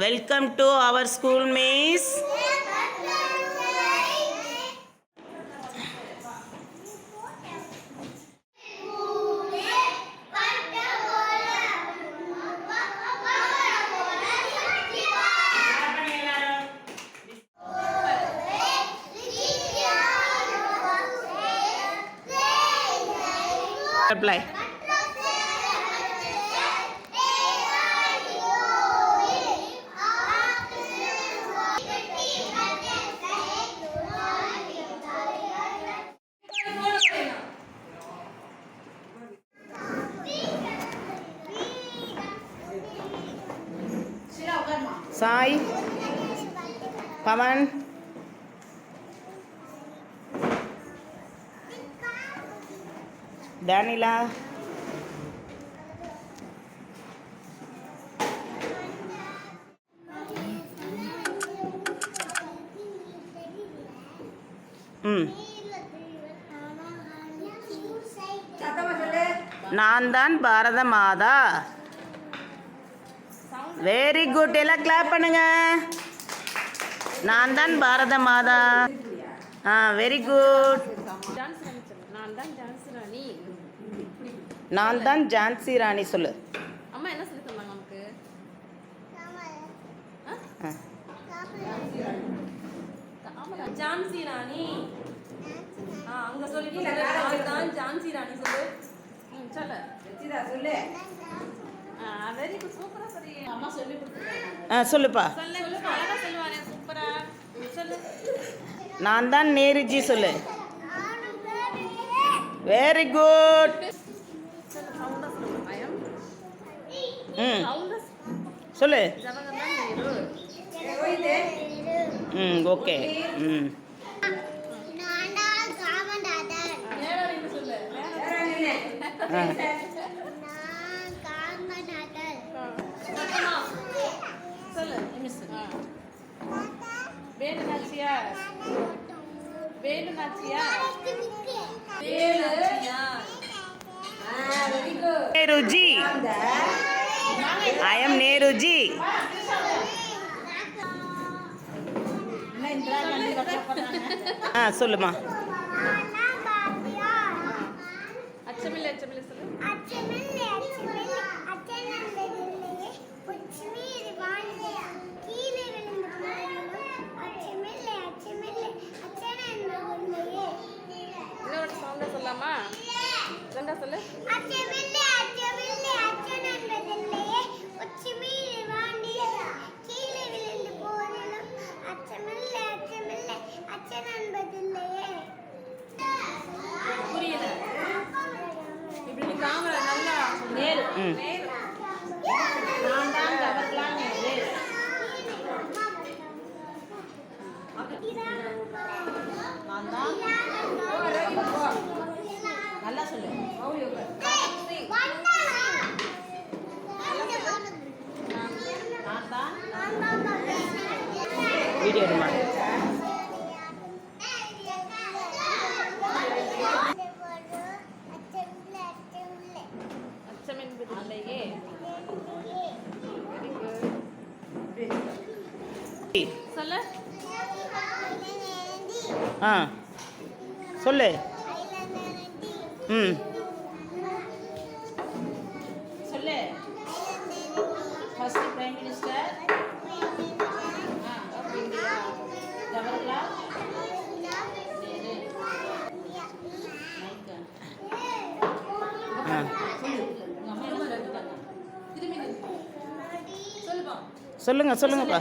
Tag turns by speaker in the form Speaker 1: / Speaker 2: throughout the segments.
Speaker 1: Welcome to our school, miss. Apply. Sai, Paman, Danila, நான் தான் பாரத மாதா. Very good, எல்லாம் clap பண்ணுங்க. நான் தான் பாரத மாதா. Very good. நான் தான் ஜான்சி ராணி. சொல்லு.
Speaker 2: அம்மா என்ன சொல்லி தந்தாங்க நமக்கு? ஜான்சி ராணி. அங்க சொல்லி நான் தான் ஜான்சி ராணி சொல்லு. சொல்லு. வெச்சிதா சொல்லு. வெரி குட், சூப்பரா சரி. அம்மா சொல்லி கொடுத்தாங்க.
Speaker 1: சொல்லுப்பா.
Speaker 2: சொல்லுப்பா. அழகா சொல்லுவானே, சூப்பரா. சொல்லு.
Speaker 1: நான் தான் நேருஜி. சொல்லு. Very good. சொல்லு. Okay. Nehruji. I am Nehruji. சொல்லுமா.
Speaker 2: அச்சமில்லை அச்சமில்லை சொல்லு. இன்னொரு சவுண்டா சொல்லாமா? சவுண்டா சொல்லு. புரியல. இப்படி நீ காமரா நல்லா நேரு. நான் தான் ஜவஹர்லால் நேரு. நான் தான் நல்லா சொல்லு.
Speaker 1: வீடியோ எடுமா.
Speaker 2: அச்சம் என்பது இல்லையே. சொல்லு.
Speaker 1: சொல்லு.
Speaker 2: சொல்லு. First prime minister Jawaharlal Nehru.
Speaker 1: சொல்லுங்க சொல்லுங்கப்பா.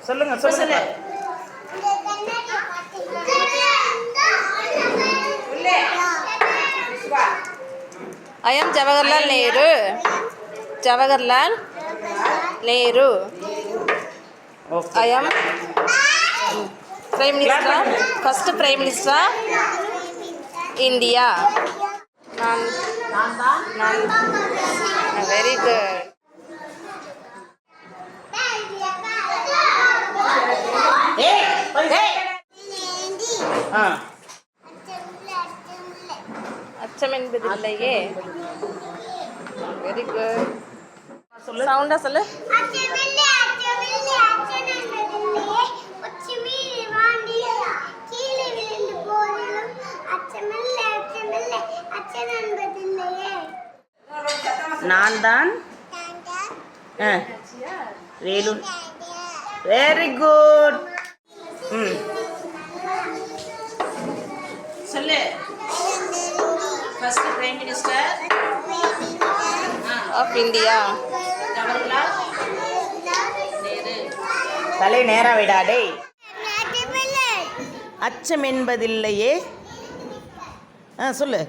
Speaker 1: சொல்லுங்க சொல்லுங்க.
Speaker 2: I am Jawaharlal Nehru. Jawaharlal Nehru.
Speaker 1: Okay.
Speaker 2: I am Prime Minister. First Prime Minister India. Very good.
Speaker 1: Hey. ஆ
Speaker 2: அச்சம் என்பது இல்லையே. Very good. சவுண்டா சொல்லு.
Speaker 1: நான் தான் வேலு. Very good. ம் சொல்லு. First prime minister
Speaker 2: of India.
Speaker 1: Jawaharlal Nehru. தலை நேரா விடாதே. அச்சம் என்பதில்லையே. சொல்லு.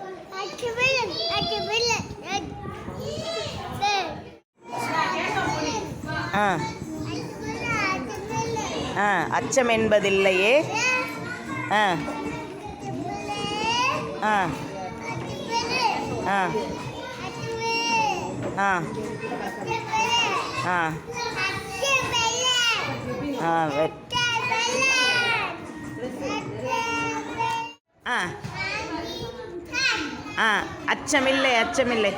Speaker 1: அச்சம் என்பதில்லையே. அச்சமில்லை, அச்சமில்லை.